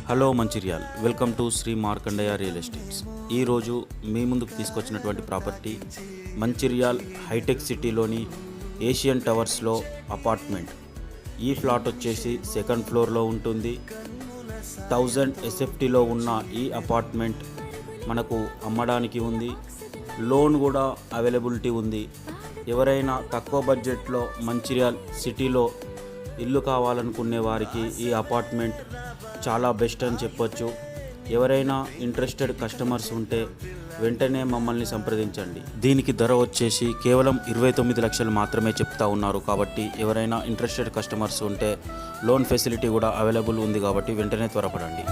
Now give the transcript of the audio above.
Hello Mancherial, welcome to Sri Markandeya real estates. ఈరోజు మీ ముందుకు తీసుకొచ్చినటువంటి ప్రాపర్టీ మంచిర్యాల్ హైటెక్ సిటీలోని ఏషియన్ టవర్స్లో అపార్ట్మెంట్. ఈ ఫ్లాట్ వచ్చేసి సెకండ్ ఫ్లోర్లో ఉంటుంది. 1000 SFTలో ఉన్న ఈ అపార్ట్మెంట్ మనకు అమ్మడానికి ఉంది. లోన్ కూడా అవైలబిలిటీ ఉంది. ఎవరైనా తక్కువ బడ్జెట్లో మంచిర్యాల్ సిటీలో ఇల్లు కావాలనుకునే వారికి ఈ అపార్ట్మెంట్ చాలా బెస్ట్ అని చెప్పొచ్చు. ఎవరైనా ఇంట్రెస్టెడ్ కస్టమర్స్ ఉంటే వెంటనే మమ్మల్ని సంప్రదించండి. దీనికి ధర వచ్చేసి కేవలం 29 లక్షలు మాత్రమే చెప్తా ఉన్నారు. కాబట్టి ఎవరైనా ఇంట్రెస్టెడ్ కస్టమర్స్ ఉంటే లోన్ ఫెసిలిటీ కూడా అవైలబుల్ ఉంది. కాబట్టి వెంటనే త్వరపడండి.